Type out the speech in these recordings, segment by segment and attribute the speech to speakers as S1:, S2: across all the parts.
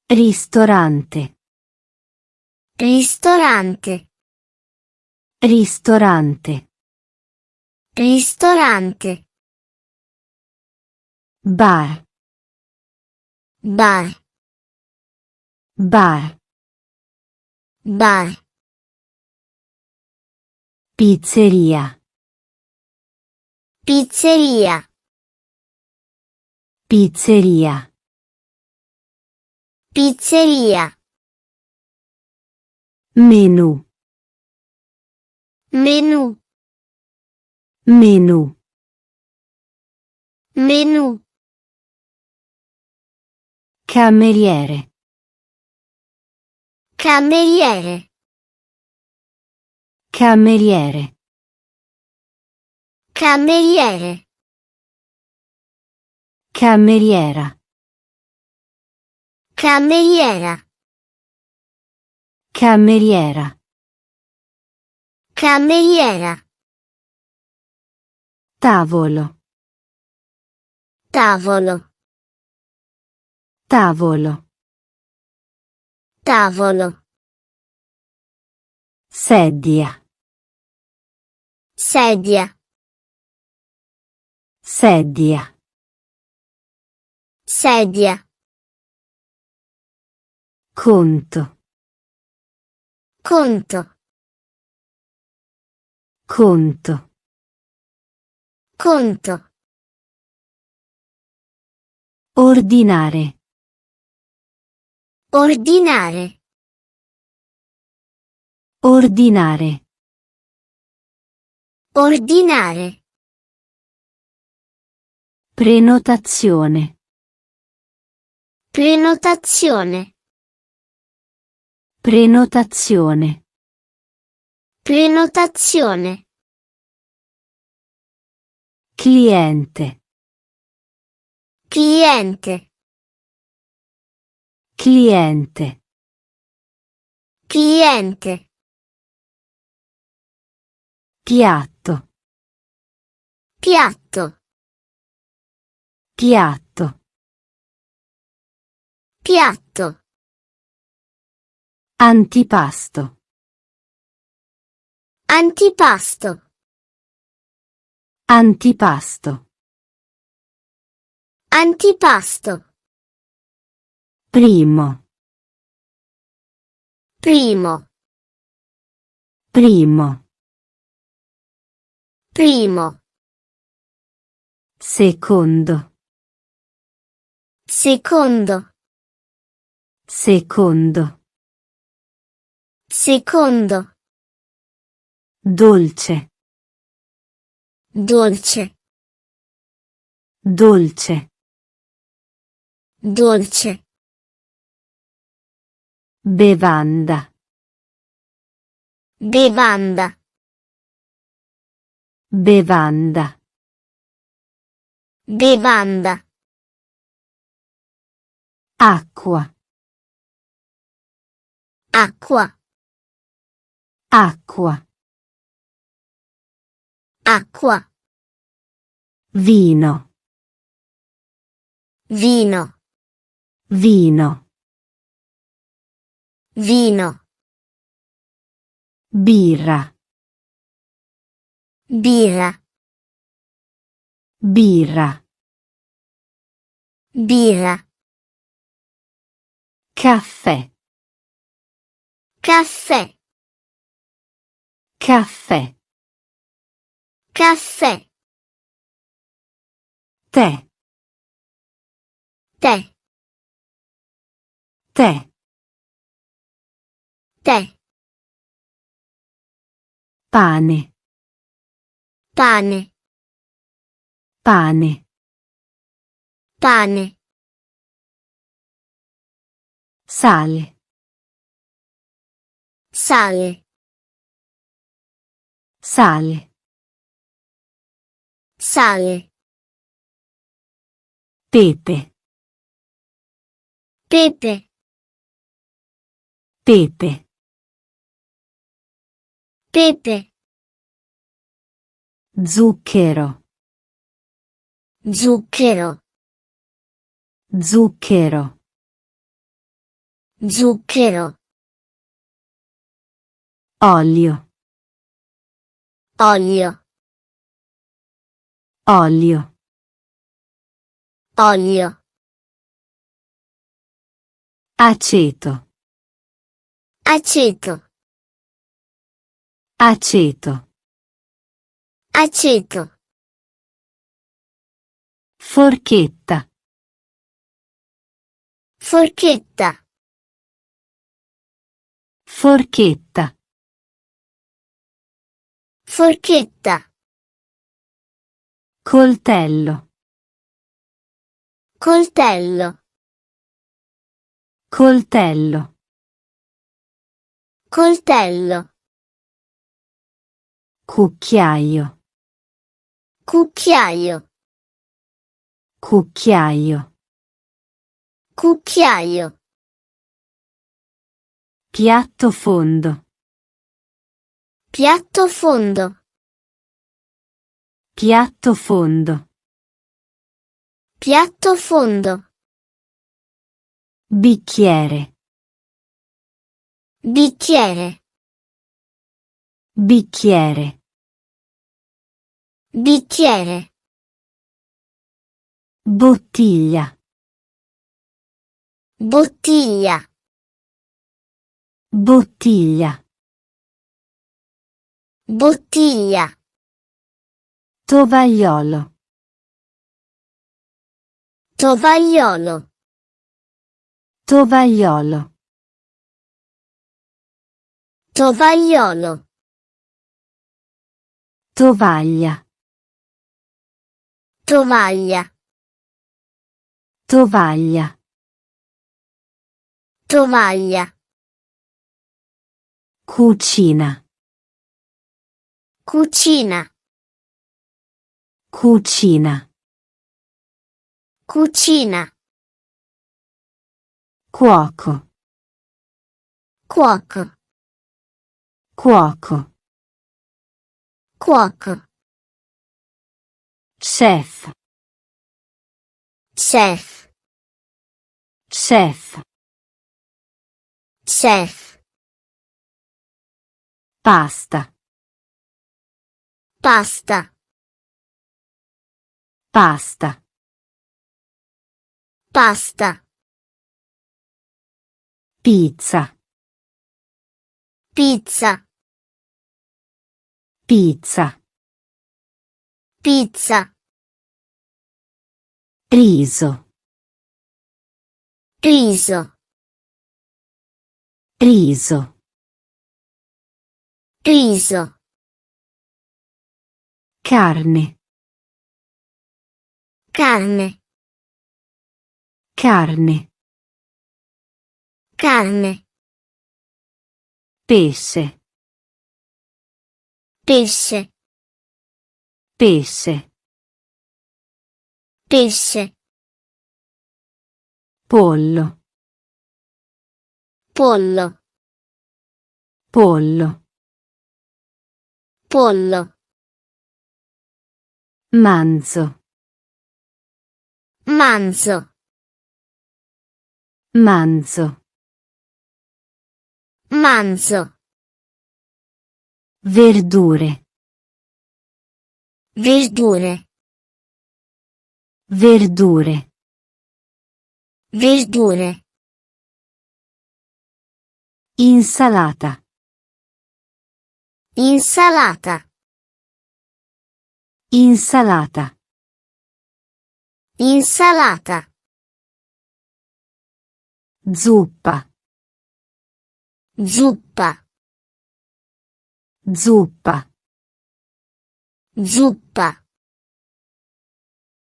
S1: Ristorante.
S2: Ristorante.
S1: Ristorante.
S2: Ristorante.
S1: Bar.
S2: Bar.
S1: Bar.
S2: Bar.
S1: Pizzeria.
S2: Pizzeria.
S1: Pizzeria.
S2: Pizzeria.
S1: Menù.
S2: Menù.
S1: Menù.
S2: Menù.
S1: Cameriere.
S2: Cameriere.
S1: Cameriere.
S2: Cameriere.
S1: Cameriera.
S2: Cameriera.
S1: Cameriera.
S2: Cameriera.
S1: Tavolo.
S2: Tavolo.
S1: Tavolo.
S2: Tavolo.
S1: Sedia.
S2: Sedia.
S1: Sedia.
S2: Sedia.
S1: Conto.
S2: Conto.
S1: Conto.
S2: Conto.
S1: Ordinare.
S2: Ordinare.
S1: Ordinare.
S2: Ordinare.
S1: Prenotazione.
S2: Prenotazione.
S1: Prenotazione.
S2: Prenotazione.
S1: Cliente.
S2: Cliente.
S1: Cliente.
S2: Cliente.
S1: Piatto.
S2: Piatto.
S1: Piatto.
S2: Piatto.
S1: Antipasto.
S2: Antipasto.
S1: Antipasto.
S2: Antipasto.
S1: Primo.
S2: Primo.
S1: Primo.
S2: Primo.
S1: Secondo.
S2: Secondo.
S1: Secondo.
S2: Secondo.
S1: Dolce.
S2: Dolce.
S1: Dolce.
S2: Dolce.
S1: Bevanda.
S2: Bevanda.
S1: Bevanda.
S2: Bevanda.
S1: Acqua.
S2: Acqua.
S1: Acqua.
S2: Acqua.
S1: Vino.
S2: Vino.
S1: Vino.
S2: Vino.
S1: Birra.
S2: Birra.
S1: Birra.
S2: Birra.
S1: Caffè.
S2: Caffè.
S1: Caffè.
S2: Caffè.
S1: Tè.
S2: Tè.
S1: Tè.
S2: Tè.
S1: Pane.
S2: Pane.
S1: Pane.
S2: Pane.
S1: Sale.
S2: Sale.
S1: Sale.
S2: Sale.
S1: Pepe.
S2: Pepe.
S1: Pepe.
S2: Pepe.
S1: Zucchero.
S2: Zucchero.
S1: Zucchero.
S2: zucchero,
S1: olio,
S2: olio,
S1: olio,
S2: olio,
S1: aceto,
S2: aceto,
S1: aceto,
S2: aceto,
S1: forchetta,
S2: forchetta,
S1: forchetta,
S2: forchetta,
S1: coltello,
S2: coltello,
S1: coltello,
S2: coltello,
S1: cucchiaio,
S2: cucchiaio,
S1: cucchiaio,
S2: cucchiaio,
S1: piatto fondo,
S2: piatto fondo,
S1: piatto fondo,
S2: piatto fondo,
S1: bicchiere,
S2: bicchiere,
S1: bicchiere,
S2: bicchiere,
S1: bottiglia,
S2: bottiglia,
S1: bottiglia,
S2: bottiglia,
S1: tovagliolo,
S2: tovagliolo,
S1: tovagliolo,
S2: tovagliolo,
S1: tovaglia,
S2: tovaglia,
S1: tovaglia,
S2: tovaglia,
S1: cucina,
S2: cucina,
S1: cucina,
S2: cucina,
S1: cuoco,
S2: cuoco,
S1: cuoco,
S2: cuoco,
S1: chef,
S2: chef,
S1: chef,
S2: chef,
S1: pasta,
S2: pasta,
S1: pasta,
S2: pasta,
S1: pizza,
S2: pizza,
S1: pizza,
S2: pizza,
S1: riso,
S2: riso,
S1: riso,
S2: riso,
S1: carne,
S2: carne,
S1: carne,
S2: carne,
S1: pesce,
S2: pesce,
S1: pesce,
S2: pesce,
S1: pollo,
S2: pollo,
S1: pollo,
S2: pollo,
S1: manzo,
S2: manzo,
S1: manzo,
S2: manzo,
S1: verdure,
S2: verdure,
S1: verdure,
S2: verdure,
S1: insalata,
S2: insalata,
S1: insalata,
S2: insalata,
S1: zuppa,
S2: zuppa,
S1: zuppa,
S2: zuppa,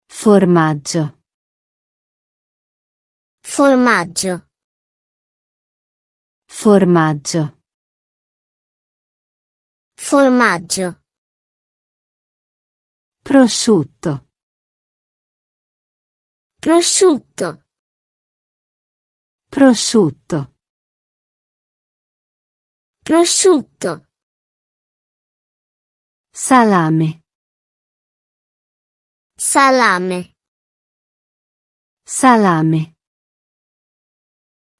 S1: formaggio,
S2: formaggio,
S1: formaggio,
S2: formaggio,
S1: prosciutto,
S2: prosciutto,
S1: prosciutto,
S2: prosciutto,
S1: salame,
S2: salame,
S1: salame,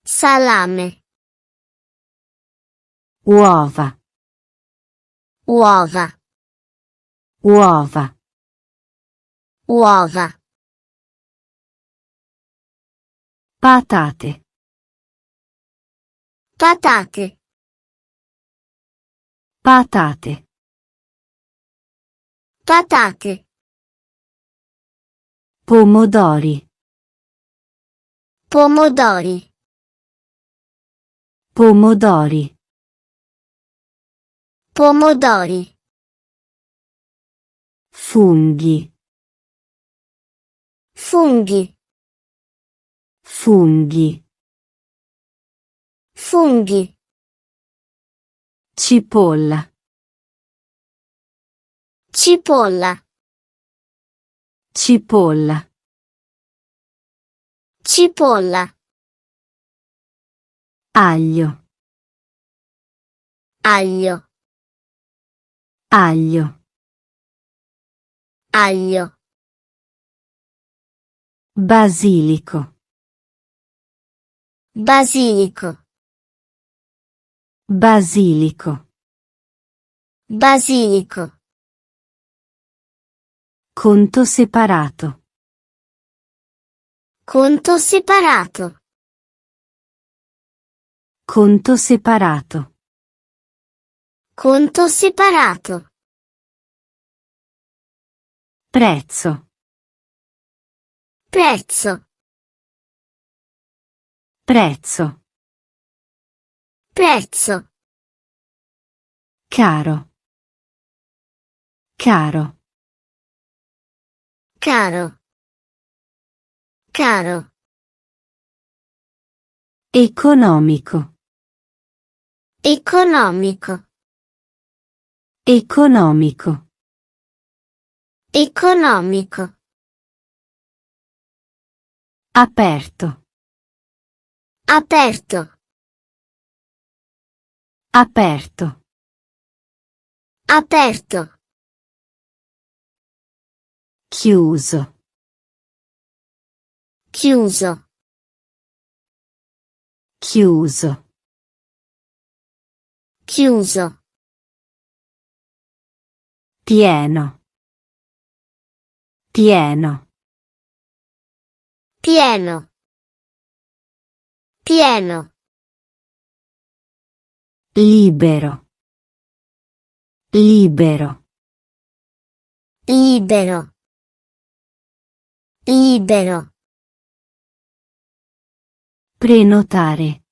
S2: salame,
S1: uova,
S2: uova,
S1: uova,
S2: uova,
S1: patate,
S2: patate,
S1: patate,
S2: patate,
S1: pomodori,
S2: pomodori,
S1: pomodori,
S2: pomodori,
S1: funghi,
S2: funghi,
S1: funghi,
S2: funghi,
S1: cipolla,
S2: cipolla,
S1: cipolla,
S2: cipolla,
S1: aglio,
S2: aglio,
S1: aglio,
S2: aglio,
S1: basilico,
S2: basilico,
S1: basilico,
S2: basilico,
S1: conto separato,
S2: conto separato,
S1: conto separato,
S2: conto separato,
S1: prezzo,
S2: prezzo,
S1: prezzo,
S2: prezzo,
S1: caro, caro,
S2: caro, caro,
S1: economico,
S2: economico,
S1: economico,
S2: economico,
S1: aperto,
S2: aperto,
S1: aperto,
S2: aperto,
S1: chiuso,
S2: chiuso,
S1: chiuso,
S2: chiuso,
S1: pieno, pieno,
S2: pieno, pieno,
S1: libero, libero,
S2: libero, libero,
S1: prenotare,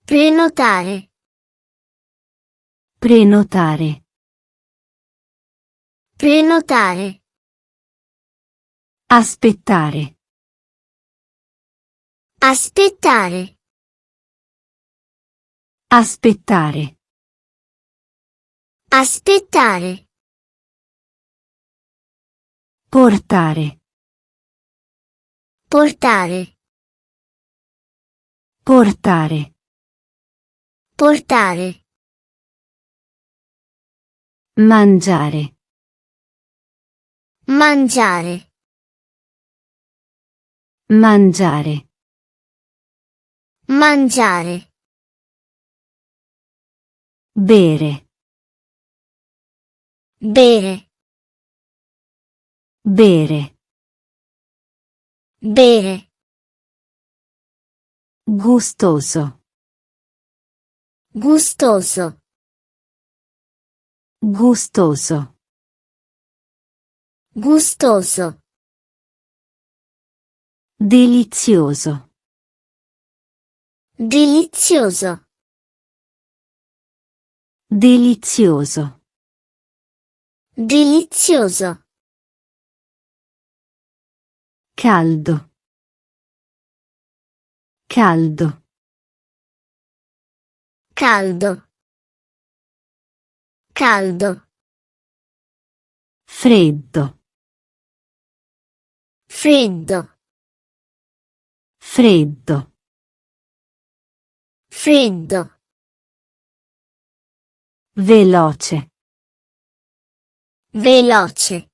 S2: prenotare,
S1: prenotare,
S2: prenotare,
S1: aspettare,
S2: aspettare,
S1: aspettare,
S2: aspettare,
S1: portare,
S2: portare,
S1: portare,
S2: portare,
S1: mangiare,
S2: mangiare,
S1: mangiare,
S2: mangiare,
S1: bere,
S2: bere,
S1: bere,
S2: bere,
S1: gustoso,
S2: gustoso,
S1: gustoso,
S2: gustoso,
S1: delizioso,
S2: delizioso,
S1: delizioso,
S2: delizioso,
S1: caldo, caldo,
S2: caldo, caldo,
S1: freddo,
S2: freddo,
S1: freddo,
S2: freddo,
S1: veloce,
S2: veloce,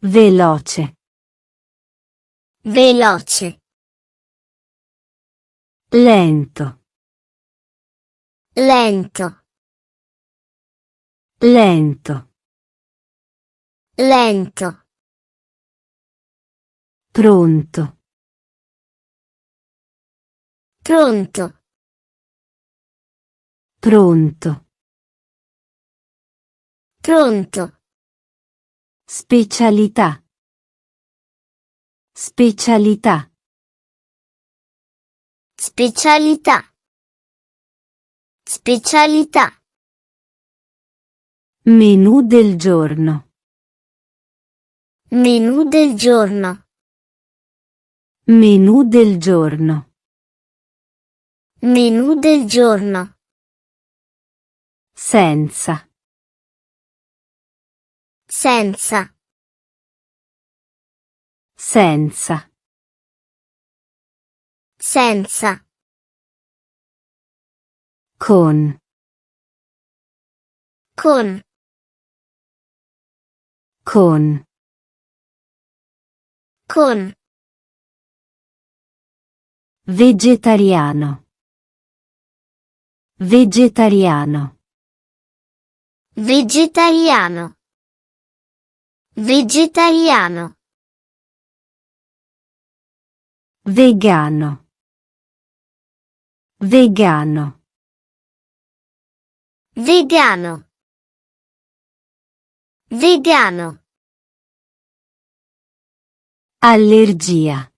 S1: veloce,
S2: veloce,
S1: lento,
S2: lento,
S1: lento,
S2: lento,
S1: pronto,
S2: pronto,
S1: pronto,
S2: pronto,
S1: specialità, specialità,
S2: specialità, specialità,
S1: menù del giorno,
S2: menù del giorno,
S1: menù del giorno,
S2: menù del giorno,
S1: senza,
S2: senza,
S1: senza,
S2: senza,
S1: con,
S2: con,
S1: con,
S2: con,
S1: vegetariano, vegetariano,
S2: vegetariano, vegetariano,
S1: vegano, vegano,
S2: vegano, vegano,
S1: allergia,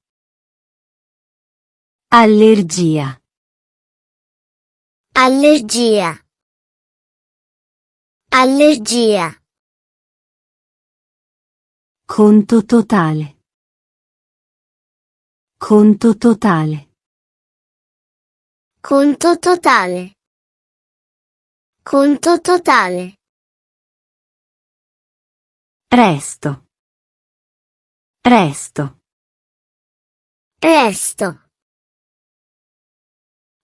S1: allergia,
S2: allergia, allergia,
S1: conto totale, conto totale,
S2: conto totale, conto totale,
S1: resto, resto,
S2: resto,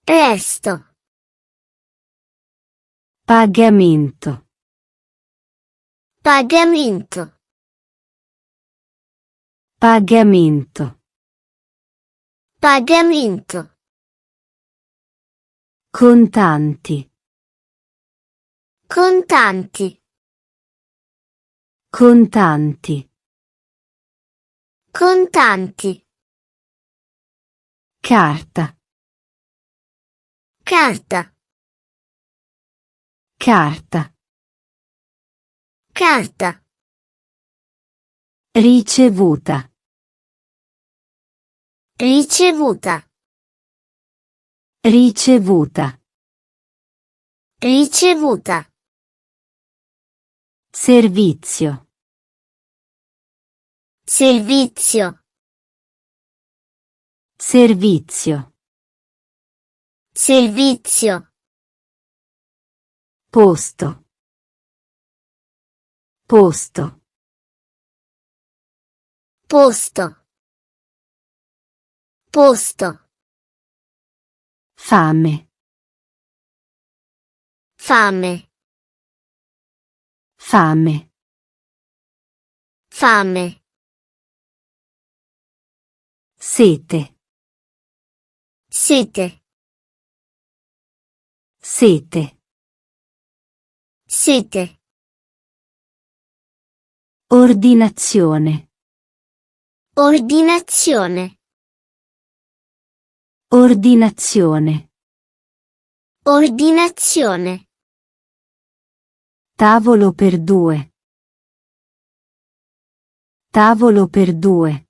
S2: resto,
S1: pagamento,
S2: pagamento,
S1: pagamento,
S2: pagamento,
S1: contanti,
S2: contanti,
S1: contanti,
S2: contanti,
S1: carta,
S2: carta,
S1: carta,
S2: carta,
S1: ricevuta,
S2: ricevuta,
S1: ricevuta,
S2: ricevuta,
S1: servizio,
S2: servizio,
S1: servizio,
S2: servizio,
S1: posto, posto,
S2: posto, posto,
S1: fame,
S2: fame,
S1: fame,
S2: fame,
S1: sete,
S2: sete,
S1: sete,
S2: sete,
S1: ordinazione,
S2: ordinazione,
S1: ordinazione,
S2: ordinazione,
S1: tavolo per due, tavolo per due,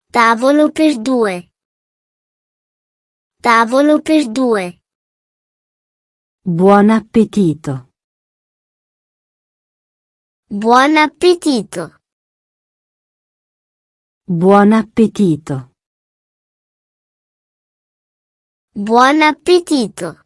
S2: tavolo per due, tavolo per due,
S1: buon appetito,
S2: buon appetito,
S1: buon appetito,
S2: buon appetito,